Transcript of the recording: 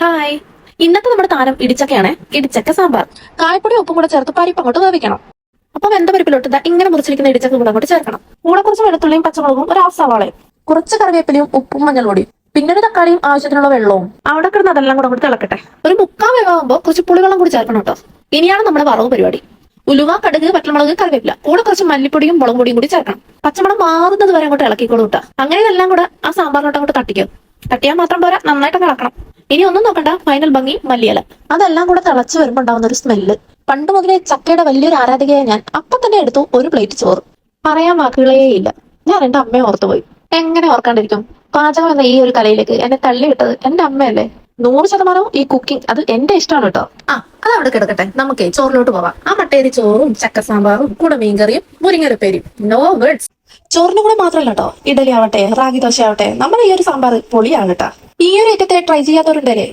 Hi, ഇന്നത്തെ നമ്മുടെ താരം ഇടിച്ചക്കയാണ്. ഇടിച്ചക്ക സാമ്പാർ. കായപ്പൊടി ഉപ്പും കൂടെ ചേർത്ത് പരിപ്പ് അങ്ങോട്ട് വേവിക്കണം. അപ്പൊ വെന്ത പരിപ്പിലോട്ട് ഇങ്ങനെ മുറിച്ചിരിക്കുന്ന ഇടിച്ചക്ക കൂടെ അങ്ങോട്ട് ചേർക്കണം. കൂടെ കുറച്ച് വെളുത്തുള്ളിയും പച്ചമുളകും ഒരു ഹാഫ് സവാളയും കുറച്ച് കറിവേപ്പിലയും ഉപ്പും മഞ്ഞൾപ്പൊടിയും പിന്നെ ഒരു തക്കാളിയും ആവശ്യത്തിനുള്ള വെള്ളവും അവിടെ കിടന്ന് അതെല്ലാം കൂടെ അങ്ങോട്ട് തിളക്കട്ടെ. ഒരു മുക്കാൽ വേവാകുമ്പോൾ കുറച്ച് പുളിവെള്ളം കൂടി ചേർക്കണം കേട്ടോ. ഇനിയാണ് നമ്മുടെ വറവ് പരിപാടി. ഉലുവ, കടുക്, പച്ചമുളക്, കറിവേപ്പില കൂടെ കുറച്ച് മല്ലിപ്പൊടിയും മുളക് പൊടിയും കൂടി ചേർക്കണം. പച്ചമുളക് മാറുന്നത് വരെ അങ്ങോട്ട് ഇളക്കിക്കോളൂ കേട്ടോ. അങ്ങനെ ഇതെല്ലാം കൂടെ ആ സാമ്പാറിനോട്ട് അങ്ങോട്ട് തട്ടിക്കും. തട്ടിയാൽ മാത്രം പോരാ, നന്നായിട്ട് ഇളക്കണം. ഇനി ഒന്നും നോക്കണ്ട, ഫൈനൽ ഭംഗി മല്ലിയില. അതെല്ലാം കൂടെ തിളച്ച് വരുമ്പോൾ ഉണ്ടാവുന്ന ഒരു സ്മെല്ല്. പണ്ട് മുതലേ ചക്കയുടെ വലിയൊരു ആരാധികയെ ഞാൻ. അപ്പൊ തന്നെ എടുത്തു ഒരു പ്ലേറ്റ് ചോറ്. പറയാൻ വാക്കുകളേ ഇല്ല. ഞാൻ എന്റെ അമ്മയെ ഓർത്തുപോയി. എങ്ങനെ ഓർക്കാണ്ടിരിക്കും? പാചകം എന്ന ഈ ഒരു കലയിലേക്ക് എന്നെ തള്ളിവിട്ടത് എന്റെ അമ്മയല്ലേ. 100% ഈ കുക്കിംഗ് അത് എന്റെ ഇഷ്ടമാണ് കേട്ടോ. അത് അവിടെ കിടക്കട്ടെ, നമുക്കേ ചോറിലോട്ട് പോവാം. ആ മട്ടേരി ചോറും ചക്ക സാമ്പാറും കൂടെ മീൻകറിയും മുരിങ്ങരപ്പേരിയും, നോ വേർഡ്സ്. ചോറിന്റെ കൂടെ മാത്രമല്ല കേട്ടോ, ഇഡലി ആവട്ടെ റാഗി ദോശ ആവട്ടെ, നമ്മുടെ ഈ ഒരു സാമ്പാർ പൊളിയാണ് കേട്ടോ. ഈ ഒരു ഐറ്റത്തെ ട്രൈ ചെയ്യാത്തവരുണ്ടല്ലേ,